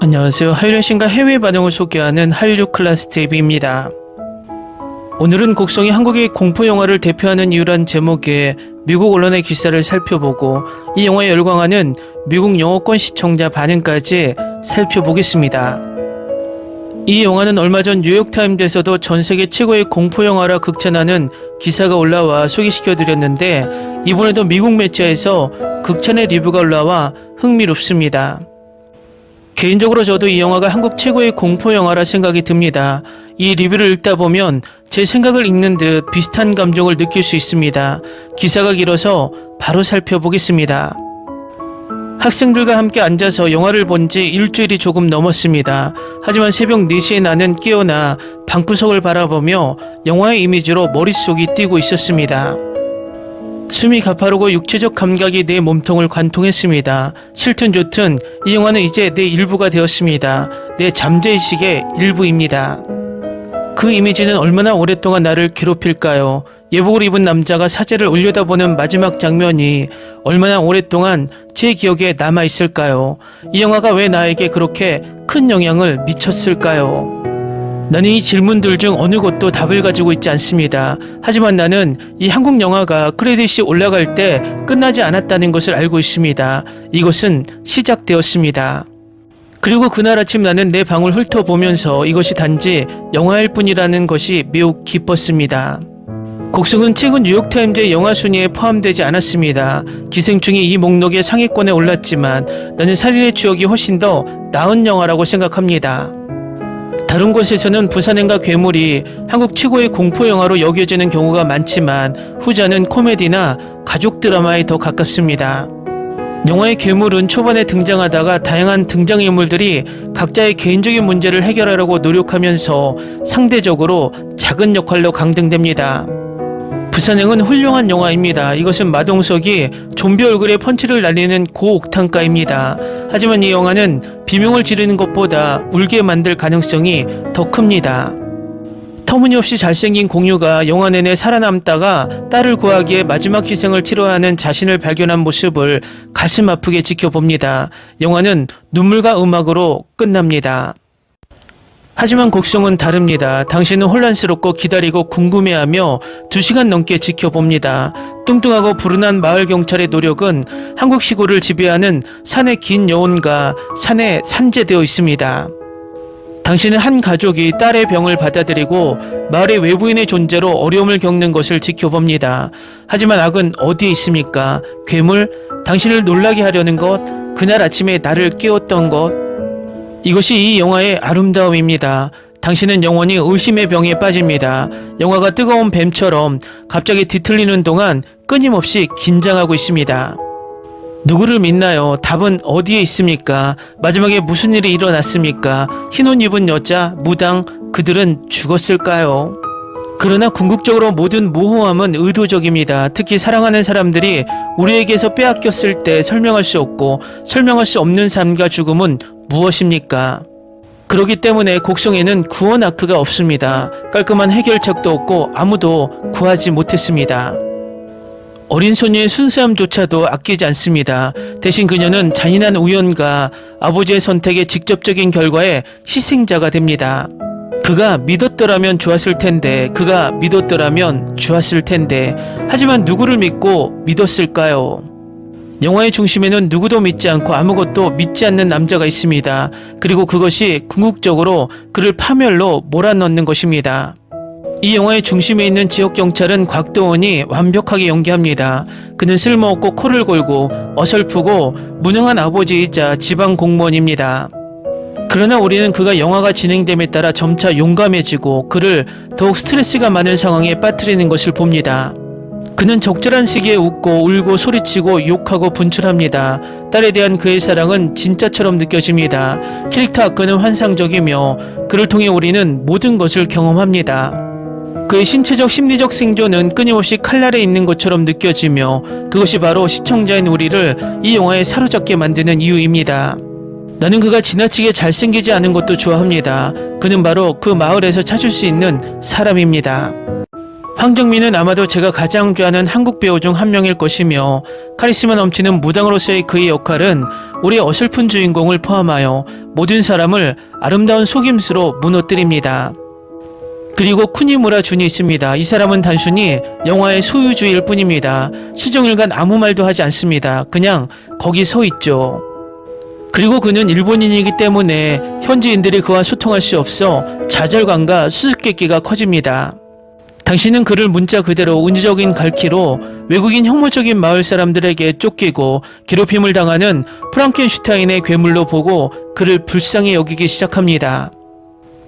안녕하세요. 한류신과 해외 반응을 소개하는 한류클라스TV입니다. 오늘은 곡성이 한국의 공포영화를 대표하는 이유란 제목의 미국 언론의 기사를 살펴보고 이 영화에 열광하는 미국 영어권 시청자 반응까지 살펴보겠습니다. 이 영화는 얼마 전 뉴욕타임즈에서도 전세계 최고의 공포영화라 극찬하는 기사가 올라와 소개시켜드렸는데 이번에도 미국 매체에서 극찬의 리뷰가 올라와 흥미롭습니다. 개인적으로 저도 이 영화가 한국 최고의 공포영화라 생각이 듭니다. 이 리뷰를 읽다 보면 제 생각을 읽는 듯 비슷한 감정을 느낄 수 있습니다. 기사가 길어서 바로 살펴보겠습니다. 학생들과 함께 앉아서 영화를 본 지 일주일이 조금 넘었습니다. 하지만 새벽 4시에 나는 깨어나 방구석을 바라보며 영화의 이미지로 머릿속이 뛰고 있었습니다. 숨이 가파르고 육체적 감각이 내 몸통을 관통했습니다. 싫든 좋든 이 영화는 이제 내 일부가 되었습니다. 내 잠재의식의 일부입니다. 그 이미지는 얼마나 오랫동안 나를 괴롭힐까요? 예복을 입은 남자가 사제를 올려다보는 마지막 장면이 얼마나 오랫동안 제 기억에 남아있을까요? 이 영화가 왜 나에게 그렇게 큰 영향을 미쳤을까요? 나는 이 질문들 중 어느 것도 답을 가지고 있지 않습니다. 하지만 나는 이 한국 영화가 크레딧이 올라갈 때 끝나지 않았다는 것을 알고 있습니다. 이것은 시작되었습니다. 그리고 그날 아침 나는 내 방을 훑어보면서 이것이 단지 영화일 뿐이라는 것이 매우 기뻤습니다. 곡성은 최근 뉴욕타임즈의 영화 순위에 포함되지 않았습니다. 기생충이 이 목록의 상위권에 올랐지만 나는 살인의 추억이 훨씬 더 나은 영화라고 생각합니다. 다른 곳에서는 부산행과 괴물이 한국 최고의 공포영화로 여겨지는 경우가 많지만 후자는 코미디나 가족 드라마에 더 가깝습니다. 영화의 괴물은 초반에 등장하다가 다양한 등장인물들이 각자의 개인적인 문제를 해결하려고 노력하면서 상대적으로 작은 역할로 강등됩니다. 부산행은 훌륭한 영화입니다. 이것은 마동석이 좀비 얼굴에 펀치를 날리는 고옥탄가입니다. 하지만 이 영화는 비명을 지르는 것보다 울게 만들 가능성이 더 큽니다. 터무니없이 잘생긴 공유가 영화 내내 살아남다가 딸을 구하기에 마지막 희생을 치러야 하는 자신을 발견한 모습을 가슴 아프게 지켜봅니다. 영화는 눈물과 음악으로 끝납니다. 하지만 곡성은 다릅니다. 당신은 혼란스럽고 기다리고 궁금해하며 2시간 넘게 지켜봅니다. 뚱뚱하고 불운한 마을 경찰의 노력은 한국 시골을 지배하는 산의 긴 여운과 산에 산재되어 있습니다. 당신은 한 가족이 딸의 병을 받아들이고 마을의 외부인의 존재로 어려움을 겪는 것을 지켜봅니다. 하지만 악은 어디에 있습니까? 괴물? 당신을 놀라게 하려는 것? 그날 아침에 나를 깨웠던 것? 이것이 이 영화의 아름다움입니다. 당신은 영원히 의심의 병에 빠집니다. 영화가 뜨거운 뱀처럼 갑자기 뒤틀리는 동안 끊임없이 긴장하고 있습니다. 누구를 믿나요? 답은 어디에 있습니까? 마지막에 무슨 일이 일어났습니까? 흰옷 입은 여자, 무당, 그들은 죽었을까요? 그러나 궁극적으로 모든 모호함은 의도적입니다. 특히 사랑하는 사람들이 우리에게서 빼앗겼을 때 설명할 수 없고 설명할 수 없는 삶과 죽음은 무엇입니까? 그렇기 때문에 곡성에는 구원 아크가 없습니다. 깔끔한 해결책도 없고 아무도 구하지 못했습니다. 어린 소녀의 순수함조차도 아끼지 않습니다. 대신 그녀는 잔인한 우연과 아버지의 선택의 직접적인 결과에 희생자가 됩니다. 그가 믿었더라면 좋았을 텐데, 그가 믿었더라면 좋았을 텐데, 하지만 누구를 믿고 믿었을까요? 영화의 중심에는 누구도 믿지 않고 아무것도 믿지 않는 남자가 있습니다. 그리고 그것이 궁극적으로 그를 파멸로 몰아넣는 것입니다. 이 영화의 중심에 있는 지역경찰은 곽도원이 완벽하게 연기합니다. 그는 쓸모없고 코를 골고 어설프고 무능한 아버지이자 지방 공무원입니다. 그러나 우리는 그가 영화가 진행됨에 따라 점차 용감해지고 그를 더욱 스트레스가 많은 상황에 빠뜨리는 것을 봅니다. 그는 적절한 시기에 웃고 울고 소리치고 욕하고 분출합니다. 딸에 대한 그의 사랑은 진짜처럼 느껴집니다. 캐릭터 아크는 환상적이며 그를 통해 우리는 모든 것을 경험합니다. 그의 신체적 심리적 생존은 끊임없이 칼날에 있는 것처럼 느껴지며 그것이 바로 시청자인 우리를 이 영화에 사로잡게 만드는 이유입니다. 나는 그가 지나치게 잘생기지 않은 것도 좋아합니다. 그는 바로 그 마을에서 찾을 수 있는 사람입니다. 황정민은 아마도 제가 가장 좋아하는 한국 배우 중 한 명일 것이며 카리스마 넘치는 무당으로서의 그의 역할은 우리 어설픈 주인공을 포함하여 모든 사람을 아름다운 속임수로 무너뜨립니다. 그리고 쿠니무라 준이 있습니다. 이 사람은 단순히 영화의 소유주일 뿐입니다. 시종일관 아무 말도 하지 않습니다. 그냥 거기 서 있죠. 그리고 그는 일본인이기 때문에 현지인들이 그와 소통할 수 없어 좌절감과 수수께끼가 커집니다. 당신은 그를 문자 그대로 은유적인 갈퀴로 외국인 혐오적인 마을 사람들에게 쫓기고 괴롭힘을 당하는 프랑켄슈타인의 괴물로 보고 그를 불쌍히 여기기 시작합니다.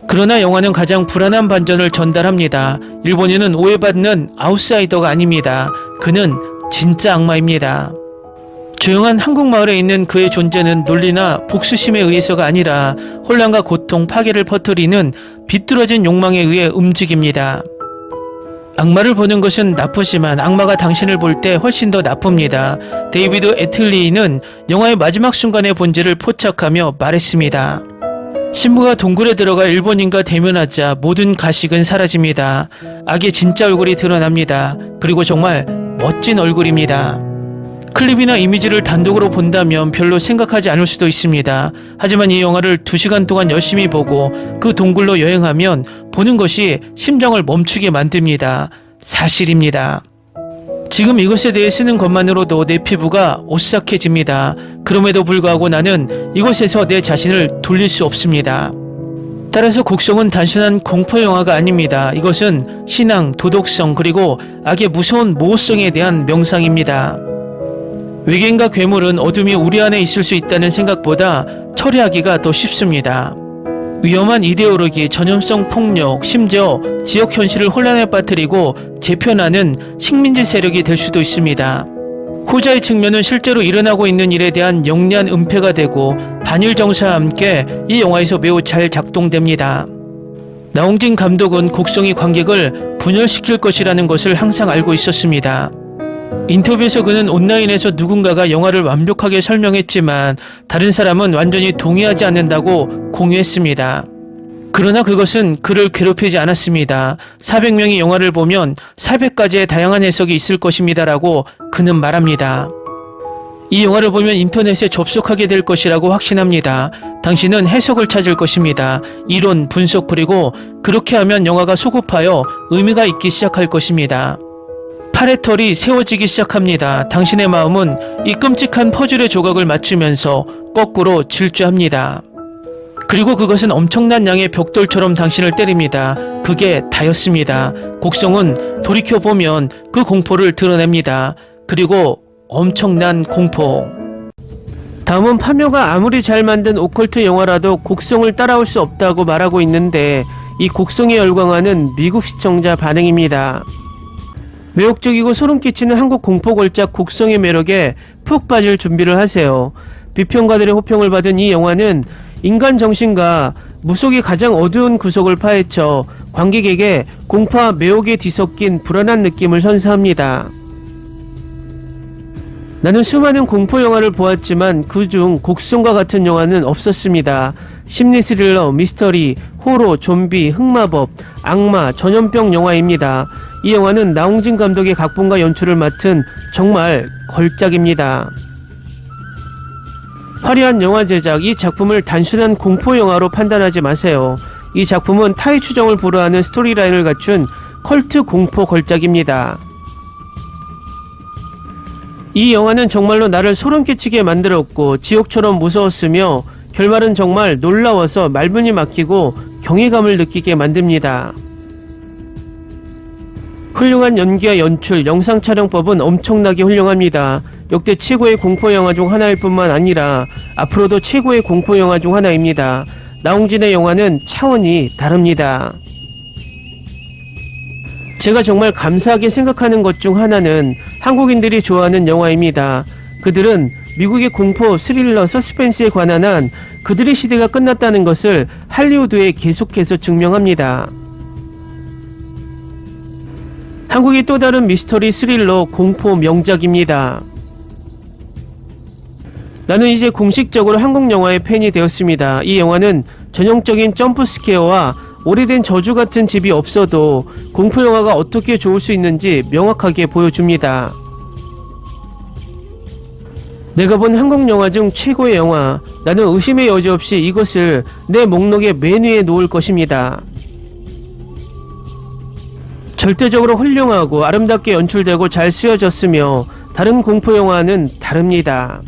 그러나 영화는 가장 불안한 반전을 전달합니다. 일본인은 오해받는 아웃사이더가 아닙니다. 그는 진짜 악마입니다. 조용한 한국 마을에 있는 그의 존재는 논리나 복수심에 의해서가 아니라 혼란과 고통, 파괴를 퍼뜨리는 비뚤어진 욕망에 의해 움직입니다. 악마를 보는 것은 나쁘지만 악마가 당신을 볼 때 훨씬 더 나쁩니다. 데이비드 애틀리는 영화의 마지막 순간의 본질을 포착하며 말했습니다. 신부가 동굴에 들어가 일본인과 대면하자 모든 가식은 사라집니다. 악의 진짜 얼굴이 드러납니다. 그리고 정말 멋진 얼굴입니다. 클립이나 이미지를 단독으로 본다면 별로 생각하지 않을 수도 있습니다. 하지만 이 영화를 2시간 동안 열심히 보고 그 동굴로 여행하면 보는 것이 심장을 멈추게 만듭니다. 사실입니다. 지금 이것에 대해 쓰는 것만으로도 내 피부가 오싹해집니다. 그럼에도 불구하고 나는 이곳에서 내 자신을 돌릴 수 없습니다. 따라서 곡성은 단순한 공포영화가 아닙니다. 이것은 신앙, 도덕성 그리고 악의 무서운 모호성에 대한 명상입니다. 외계인과 괴물은 어둠이 우리 안에 있을 수 있다는 생각보다 처리하기가 더 쉽습니다. 위험한 이데올로기, 전염성 폭력, 심지어 지역 현실을 혼란에 빠뜨리고 재편하는 식민지 세력이 될 수도 있습니다. 호자의 측면은 실제로 일어나고 있는 일에 대한 영리한 은폐가 되고 반일 정서와 함께 이 영화에서 매우 잘 작동됩니다. 나홍진 감독은 곡성이 관객을 분열시킬 것이라는 것을 항상 알고 있었습니다. 인터뷰에서 그는 온라인에서 누군가가 영화를 완벽하게 설명했지만 다른 사람은 완전히 동의하지 않는다고 공유했습니다. 그러나 그것은 그를 괴롭히지 않았습니다. 400명이 영화를 보면 400가지의 다양한 해석이 있을 것입니다라고 그는 말합니다. 이 영화를 보면 인터넷에 접속하게 될 것이라고 확신합니다. 당신은 해석을 찾을 것입니다. 이론, 분석 그리고 그렇게 하면 영화가 소급하여 의미가 있기 시작할 것입니다. 팔의 털이 세워지기 시작합니다. 당신의 마음은 이 끔찍한 퍼즐의 조각을 맞추면서 거꾸로 질주합니다. 그리고 그것은 엄청난 양의 벽돌처럼 당신을 때립니다. 그게 다였습니다. 곡성은 돌이켜보면 그 공포를 드러냅니다. 그리고 엄청난 공포. 다음은 파묘가 아무리 잘 만든 오컬트 영화라도 곡성을 따라올 수 없다고 말하고 있는데 이 곡성에 열광하는 미국 시청자 반응입니다. 매혹적이고 소름 끼치는 한국 공포 걸작 곡성의 매력에 푹 빠질 준비를 하세요. 비평가들의 호평을 받은 이 영화는 인간 정신과 무속의 가장 어두운 구석을 파헤쳐 관객에게 공포와 매혹에 뒤섞인 불안한 느낌을 선사합니다. 나는 수많은 공포 영화를 보았지만 그중 곡성과 같은 영화는 없었습니다. 심리 스릴러, 미스터리, 호러, 좀비, 흑마법, 악마, 전염병 영화입니다. 이 영화는 나홍진 감독의 각본과 연출을 맡은 정말 걸작입니다. 화려한 영화 제작, 이 작품을 단순한 공포 영화로 판단하지 마세요. 이 작품은 타의 추정을 불허하는 스토리라인을 갖춘 컬트 공포 걸작입니다. 이 영화는 정말로 나를 소름 끼치게 만들었고 지옥처럼 무서웠으며 결말은 정말 놀라워서 말문이 막히고 경이감을 느끼게 만듭니다. 훌륭한 연기와 연출, 영상 촬영법은 엄청나게 훌륭합니다. 역대 최고의 공포 영화 중 하나일 뿐만 아니라 앞으로도 최고의 공포 영화 중 하나입니다. 나홍진의 영화는 차원이 다릅니다. 제가 정말 감사하게 생각하는 것 중 하나는 한국인들이 좋아하는 영화입니다. 그들은 미국의 공포, 스릴러, 서스펜스에 관한 한 그들의 시대가 끝났다는 것을 할리우드에 계속해서 증명합니다. 한국의 또 다른 미스터리, 스릴러, 공포 명작입니다. 나는 이제 공식적으로 한국 영화의 팬이 되었습니다. 이 영화는 전형적인 점프 스퀘어와 오래된 저주 같은 집이 없어도 공포 영화가 어떻게 좋을 수 있는지 명확하게 보여줍니다. 내가 본 한국 영화 중 최고의 영화, 나는 의심의 여지 없이 이것을 내 목록의 맨 위에 놓을 것입니다. 절대적으로 훌륭하고 아름답게 연출되고 잘 쓰여졌으며 다른 공포 영화는 다릅니다.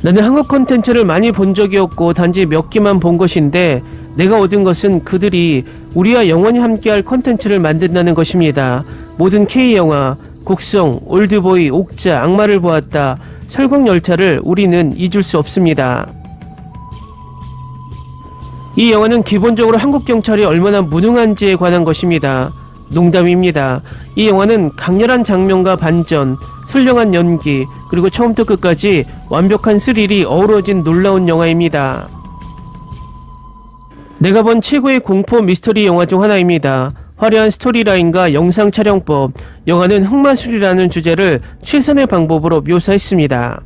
나는 한국 콘텐츠를 많이 본 적이 없고 단지 몇 개만 본 것인데 내가 얻은 것은 그들이 우리와 영원히 함께할 콘텐츠를 만든다는 것입니다. 모든 K영화, 곡성, 올드보이, 옥자, 악마를 보았다, 설국열차를 우리는 잊을 수 없습니다. 이 영화는 기본적으로 한국 경찰이 얼마나 무능한지에 관한 것입니다. 농담입니다. 이 영화는 강렬한 장면과 반전, 훌륭한 연기, 그리고 처음부터 끝까지 완벽한 스릴이 어우러진 놀라운 영화입니다. 내가 본 최고의 공포 미스터리 영화 중 하나입니다. 화려한 스토리라인과 영상 촬영법, 영화는 흑마술이라는 주제를 최선의 방법으로 묘사했습니다.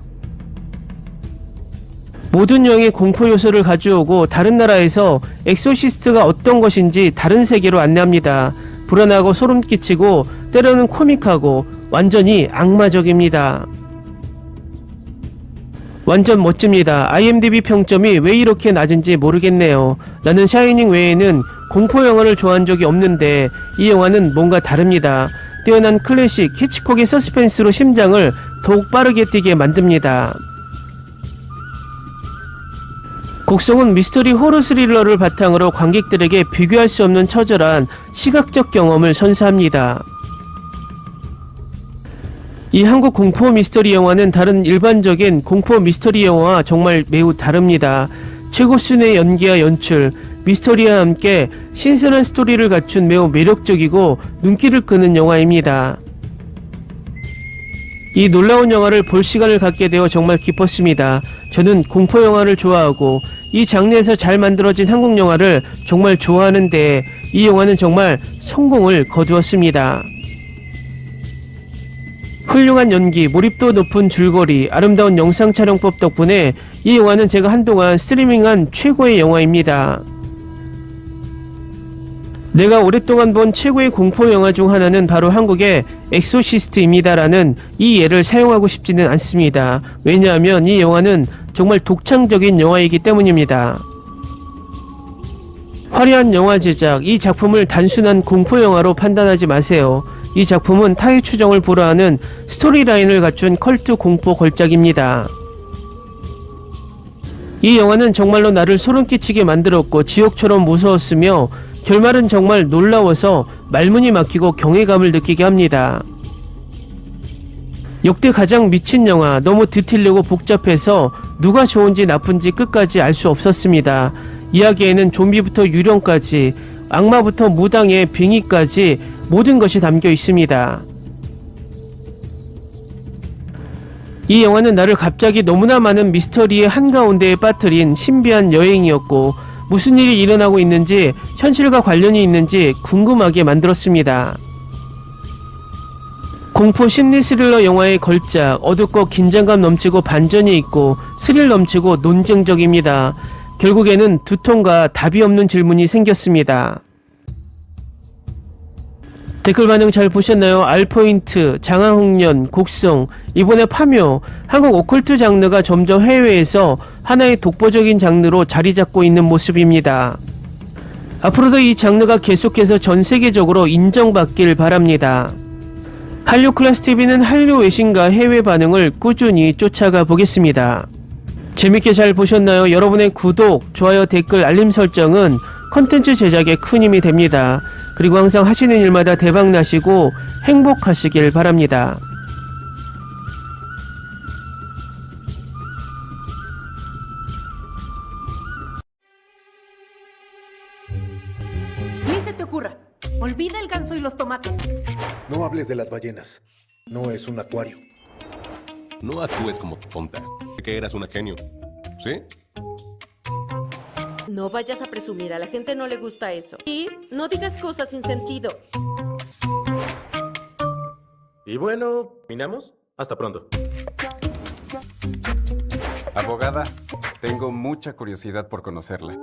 모든 영의 공포 요소를 가져오고 다른 나라에서 엑소시스트가 어떤 것인지 다른 세계로 안내합니다. 불안하고 소름 끼치고 때로는 코믹하고 완전히 악마적입니다. 완전 멋집니다. IMDb 평점이 왜 이렇게 낮은지 모르겠네요. 나는 샤이닝 외에는 공포 영화를 좋아한 적이 없는데 이 영화는 뭔가 다릅니다. 뛰어난 클래식 히치콕의 서스펜스로 심장을 더욱 빠르게 뛰게 만듭니다. 곡성은 미스터리 호러 스릴러를 바탕으로 관객들에게 비교할 수 없는 처절한 시각적 경험을 선사합니다. 이 한국 공포 미스터리 영화는 다른 일반적인 공포 미스터리 영화와 정말 매우 다릅니다. 최고 수준의 연기와 연출, 미스터리와 함께 신선한 스토리를 갖춘 매우 매력적이고 눈길을 끄는 영화입니다. 이 놀라운 영화를 볼 시간을 갖게 되어 정말 기뻤습니다. 저는 공포 영화를 좋아하고 이 장르에서 잘 만들어진 한국 영화를 정말 좋아하는데 이 영화는 정말 성공을 거두었습니다. 훌륭한 연기, 몰입도 높은 줄거리, 아름다운 영상 촬영법 덕분에 이 영화는 제가 한동안 스트리밍한 최고의 영화입니다. 내가 오랫동안 본 최고의 공포 영화 중 하나는 바로 한국의 엑소시스트입니다라는 이 예를 사용하고 싶지는 않습니다. 왜냐하면 이 영화는 정말 독창적인 영화이기 때문입니다. 화려한 영화 제작, 이 작품을 단순한 공포 영화로 판단하지 마세요. 이 작품은 타의 추정을 불허하는 스토리라인을 갖춘 컬트 공포 걸작입니다. 이 영화는 정말로 나를 소름 끼치게 만들었고 지옥처럼 무서웠으며 결말은 정말 놀라워서 말문이 막히고 경외감을 느끼게 합니다. 역대 가장 미친 영화, 너무 뒤틀리고 복잡해서 누가 좋은지 나쁜지 끝까지 알 수 없었습니다. 이야기에는 좀비부터 유령까지, 악마부터 무당의 빙의까지 모든 것이 담겨 있습니다. 이 영화는 나를 갑자기 너무나 많은 미스터리의 한가운데에 빠뜨린 신비한 여행이었고 무슨 일이 일어나고 있는지 현실과 관련이 있는지 궁금하게 만들었습니다. 공포 심리 스릴러 영화의 걸작, 어둡고 긴장감 넘치고 반전이 있고 스릴 넘치고 논쟁적입니다. 결국에는 두통과 답이 없는 질문이 생겼습니다. 댓글 반응 잘 보셨나요? 알포인트, 장하홍련, 곡성, 이번에 파묘, 한국 오컬트 장르가 점점 해외에서 하나의 독보적인 장르로 자리 잡고 있는 모습입니다. 앞으로도 이 장르가 계속해서 전 세계적으로 인정받길 바랍니다. 한류 클래스 TV는 한류 외신과 해외 반응을 꾸준히 쫓아가 보겠습니다. 재밌게 잘 보셨나요? 여러분의 구독, 좋아요, 댓글, 알림 설정은 컨텐츠 제작에 큰 힘이 됩니다. 그리고 항상 하시는 일마다 대박 나시고 행복하시길 바랍니다. Ni se te ocurra. Olvida el ganso y los tomates. No hables de las ballenas. No es un acuario. No actúes como tonta. Sé que eras una genio. ¿Sí? No vayas a presumir, a la gente no le gusta eso. Y no digas cosas sin sentido. Y bueno, ¿terminamos? Hasta pronto. Abogada, tengo mucha curiosidad por conocerla.